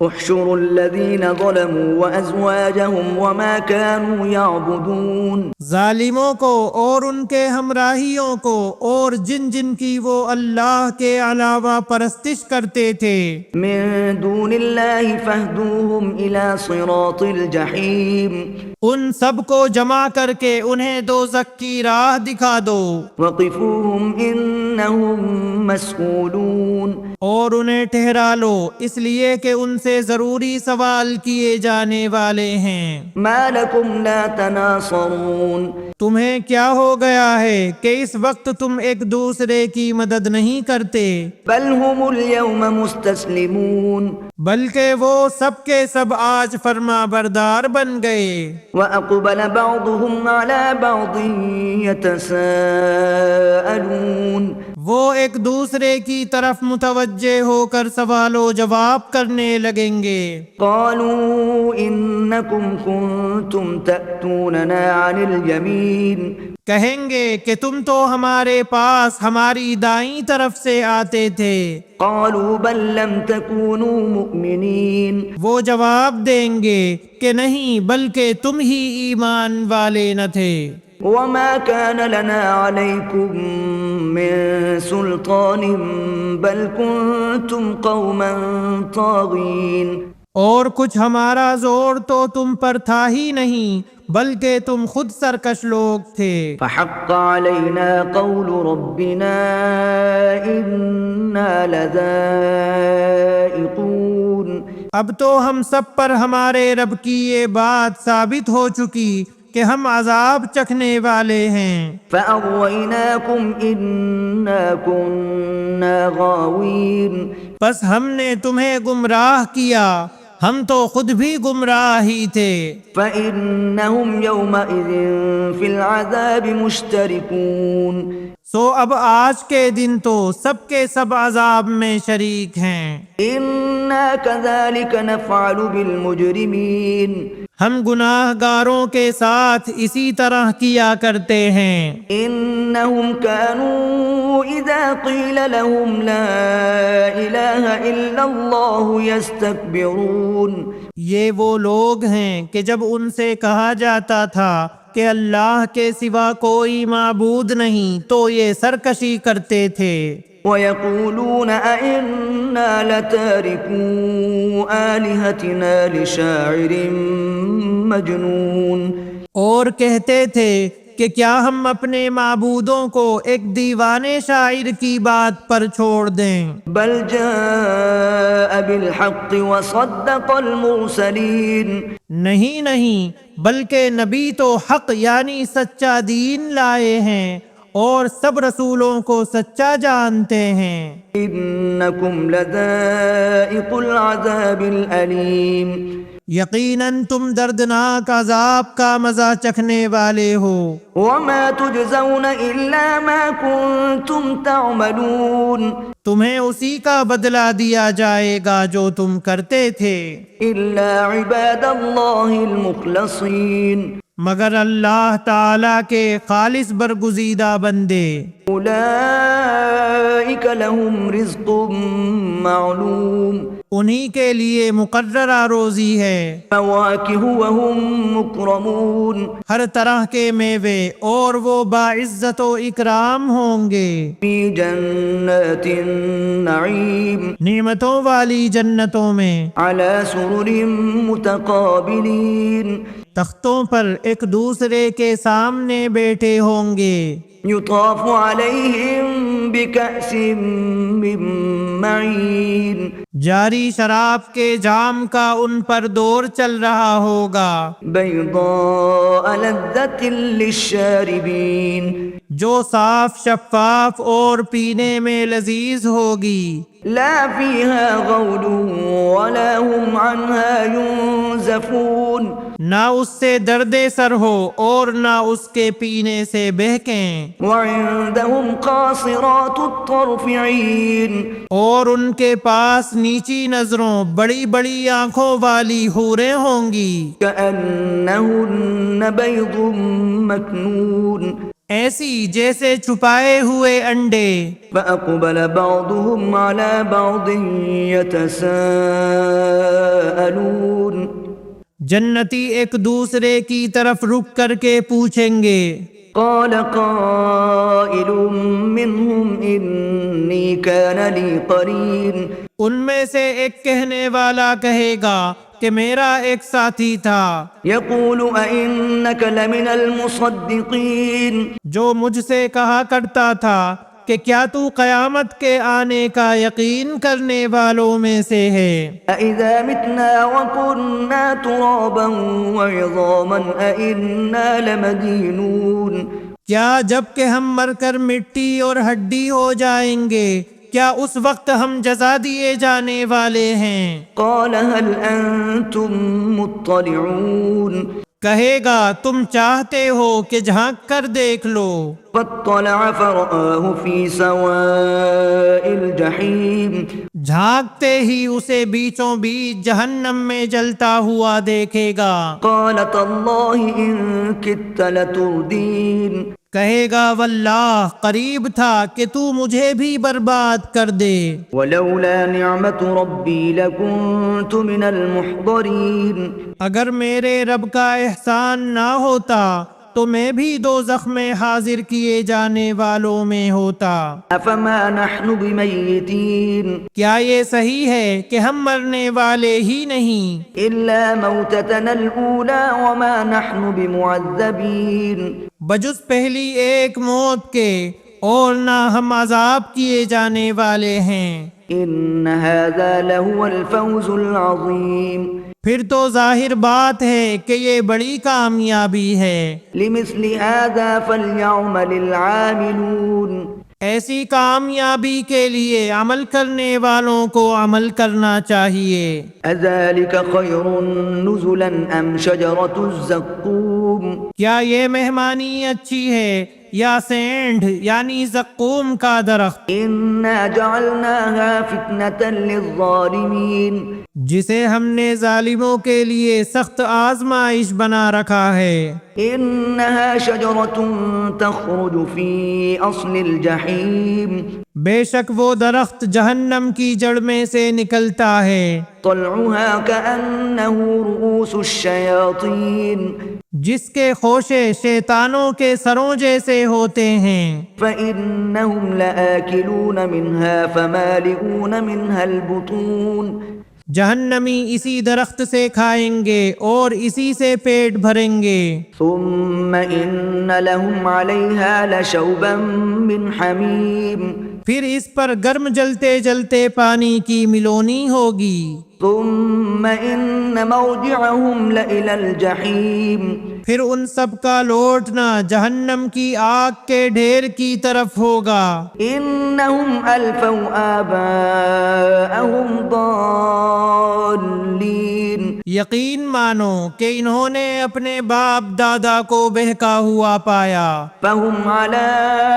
احشروا الذين ظلموا وازواجهم وما كانوا يعبدون، ظالموں کو اور ان کے ہمراہیوں کو اور جن جن کی وہ اللہ کے علاوہ پرستش کرتے تھے من دون الله فاهدوهم الى صراط الجحيم، ان سب کو جمع کر کے انہیں دوزخ کی راہ دکھا دو وقفوهم انهم مسئولون، اور انہیں ٹھہرا لو اس لیے کہ ان سے ضروری سوال کیے جانے والے ہیں۔ ما لكم لا تناصرون، تمہیں کیا ہو گیا ہے کہ اس وقت تم ایک دوسرے کی مدد نہیں کرتے؟ بل هم اليوم مستسلمون، بلکہ وہ سب کے سب آج فرما بردار بن گئے۔ وأقبل بعضهم على بعض يتساءلون، وہ ایک دوسرے کی طرف متوجہ ہو کر سوال و جواب کرنے لگیں گے۔ قالوا إنكم كنتم تأتوننا عن اليمين، کہیں گے کہ تم تو ہمارے پاس ہماری دائیں طرف سے آتے تھے۔ قالوا بل لم تكونوا مؤمنين، وہ جواب دیں گے کہ نہیں بلکہ تم ہی ایمان والے نہ تھے۔ وما كان لنا عليكم من سلطان بل كنتم قوما طاغين، اور کچھ ہمارا زور تو تم پر تھا ہی نہیں بلکہ تم خود سرکش لوگ تھے۔ فحق علينا قول ربنا إنا لذائقون، اب تو ہم سب پر ہمارے رب کی یہ بات ثابت ہو چکی کہ ہم عذاب چکھنے والے ہیں۔ فأغويناكم إنا كنا غاوين، بس ہم نے تمہیں گمراہ کیا ہم تو خود بھی گمراہ ہی تھے۔ فإنهم يومئذ في العذاب مشتركون، سو اب آج کے دن تو سب کے سب عذاب میں شریک ہیں۔ إنا كذلك نفعل بالمجرمين، ہم گناہ گاروں کے ساتھ اسی طرح کیا کرتے ہیں۔ إنهم كانوا إذا قيل لهم لا إله إلا الله يستكبرون، یہ وہ لوگ ہیں کہ جب ان سے کہا جاتا تھا کہ اللہ کے سوا کوئی معبود نہیں تو یہ سرکشی کرتے تھے۔ ويقولون أئنا لتاركو آلهتنا لشاعر مجنون، اور کہتے تھے کہ کیا ہم اپنے معبودوں کو ایک دیوانے شاعر کی بات پر چھوڑ دیں؟ بل جاء بالحق وصدق المرسلين، نہیں بلکہ نبی تو حق یعنی سچا دین لائے ہیں اور سب رسولوں کو سچا جانتے ہیں۔ إنكم لذائق العذاب الأليم، یقیناً تم دردناک عذاب کا مزہ چکھنے والے ہو۔ وما تجزون إلا ما كنتم تعملون، تمہیں اسی کا بدلہ دیا جائے گا جو تم کرتے تھے، إلا عباد الله المخلصين، مگر اللہ تعالیٰ کے خالص برگزیدہ بندے۔ أولئك لهم رزق معلوم، انہی کے لیے مقررہ روزی ہے، فواكه وهم مكرمون، ہر طرح کے میوے اور وہ باعزت و اکرام ہوں گے، في جنات النعيم، نعمتوں والی جنتوں میں، على سرر متقابلين، تختوں پر ایک دوسرے کے سامنے بیٹھے ہوں گے، يطاف عليهم بكأس من معين، جاری شراب کے جام کا ان پر دور چل رہا ہوگا، بيضاء لذة للشاربين، جو صاف شفاف اور پینے میں لذیذ ہوگی، لا فيها غول ولا هم عنها ينزفون، نہ اس سے درد سر ہو اور نہ اس کے پینے سے بہکیں، وعندهم قاصرات الطرف عين، اور ان کے پاس نیچی نظروں بڑی بڑی آنکھوں والی حوریں ہوں گی، كأنهن بيض مكنون، ایسی جیسے چھپائے ہوئے انڈے۔ فأقبل بعضهم على بعض يتساءلون جنتی ایک دوسرے کی طرف رک کر کے پوچھیں گے۔ قال قائل منهم إني كان لي قرين ان میں سے ایک کہنے والا کہے گا کہ میرا ایک ساتھی تھا، يقول أئنك لمن المصدقين جو مجھ سے کہا کرتا تھا کہ کیا تو قیامت کے آنے کا یقین کرنے والوں میں سے ہے؟ أإذا متنا وكنا ترابا وعظاما أإنا لمدينون کیا جب کہ ہم مر کر مٹی اور ہڈی ہو جائیں گے کیا اس وقت ہم جزا دیے جانے والے ہیں؟ قال هل أنتم مطلعون کہے گا تم چاہتے ہو کہ جھانک کر دیکھ لو۔ فاطلع فرآه في سواء الجحيم جھانکتے ہی اسے بیچوں بیچ جہنم میں جلتا ہوا دیکھے گا۔ قال تالله إن كدت لتردين کہے گا واللہ قریب تھا کہ تو مجھے بھی برباد کر دے۔ ولولا نعمة ربي لكنت من المحضرين اگر میرے رب کا احسان نہ ہوتا تو میں بھی دوزخ میں حاضر کیے جانے والوں میں ہوتا۔ أفما نحن بميتين کیا یہ صحیح ہے کہ ہم مرنے والے ہی نہیں؟ إلا موتتنا الأولى وما نحن بمعذبين بجز پہلی ایک موت کے اور نہ ہم عذاب کیے جانے والے ہیں۔ إن هذا لهو الفوز العظيم پھر تو ظاہر بات ہے کہ یہ بڑی کامیابی ہے۔ لمثل هذا فليعمل العاملون ایسی کامیابی کے لیے عمل کرنے والوں کو عمل کرنا چاہیے۔ أذلك خير نزلا أم شجرة الزقوم کیا یہ مہمانی اچھی ہے یا سینڈ یعنی زقوم کا درخت، إنا جعلناها فتنة للظالمين جسے ہم نے ظالموں کے لیے سخت آزمائش بنا رکھا ہے۔ إنها شجرة تخرج في أصل الجحيم بے شک وہ درخت جہنم کی جڑ میں سے نکلتا ہے، طلعها كأنه رؤوس الشياطين جس کے خوشے شیطانوں کے سروں جیسے ہوتے ہیں۔ فإنهم لآكلون منها فمالئون منها البطون جہنمی اسی درخت سے کھائیں گے اور اسی سے پیٹ بھریں گے۔ ثم إن لهم عليها لشوبا من حميم پھر اس پر گرم جلتے جلتے پانی کی ملونی ہوگی۔ ثم إن موضعهم لإلى الجحيم پھر ان سب کا لوٹنا جہنم کی آگ کے ڈھیر کی طرف ہوگا۔ إنهم ألفوا آباءهم ضالين یقین مانو کہ انہوں نے اپنے باپ دادا کو بہکا ہوا پایا، فهم على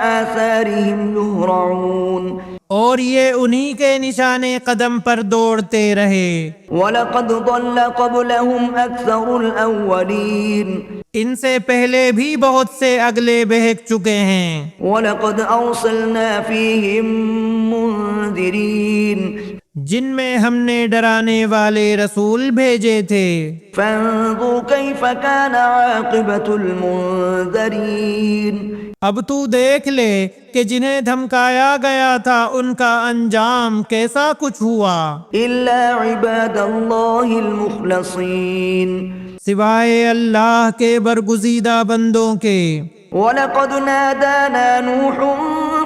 آثارهم يهرعون اور یہ انہی کے نشانے قدم پر دوڑتے رہے۔ وَلَقَدْ ضَلَّ قَبْلَهُمْ أَكْثَرُ الْأَوَّلِينَ ان سے پہلے بھی بہت سے اگلے بہک چکے ہیں۔ وَلَقَدْ أَرْسَلْنَا فِيهِمْ مُنذِرِينَ جن میں ہم نے ڈرانے والے رسول بھیجے تھے۔ فَانظُرْ كَيْفَ كَانَ عَاقِبَةُ الْمُنذَرِينَ اب تو دیکھ لے کہ جنہیں دھمکایا گیا تھا ان کا انجام کیسا کچھ ہوا۔ إِلَّا عِبَادَ اللَّهِ الْمُخْلَصِينَ سوائے اللہ کے برگزیدہ بندوں کے۔ وَلَقَدْ نَادَانَا نُوحٌ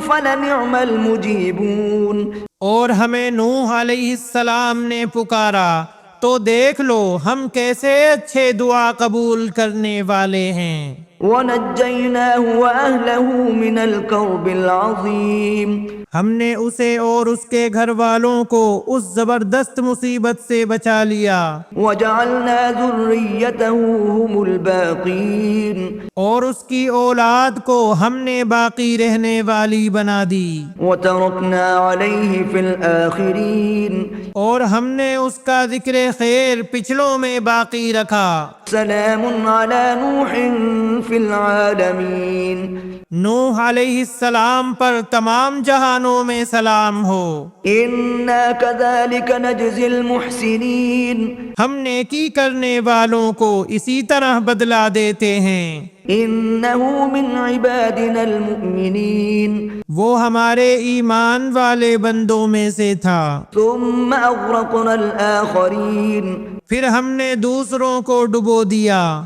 فَلَنِعْمَ الْمُجِيبُونَ اور ہمیں نوح علیہ السلام نے پکارا تو دیکھ لو ہم کیسے اچھے دعا قبول کرنے والے ہیں۔ وَنَجَّيْنَاهُ وَأَهْلَهُ مِنَ الْكَرْبِ الْعَظِيمِ ہم نے اسے اور اس کے گھر والوں کو اس زبردست مصیبت سے بچا لیا۔ وَجَعَلْنَا ذُرِّيَّتَهُ هُمُ الْبَاقِينَ اور اس کی اولاد کو ہم نے باقی رہنے والی بنا دی۔ وَتَرَكْنَا عَلَيْهِ فِي الْآخِرِينَ اور ہم نے اس کا ذکر خیر پچھلوں میں باقی رکھا۔ سَلَامٌ عَلَى نُوحٍ فِي الْعَالَمِينَ نوح علیہ السلام پر تمام جہانوں میں سلام ہو۔ إنا كذلك نجزي المحسنين ہم نیکی کرنے والوں کو اسی طرح بدلہ دیتے ہیں۔ إنه من عبادنا المؤمنين وہ ہمارے ایمان والے بندوں میں سے تھا۔ ثم أغرقنا الآخرين پھر ہم نے دوسروں کو ڈبو دیا۔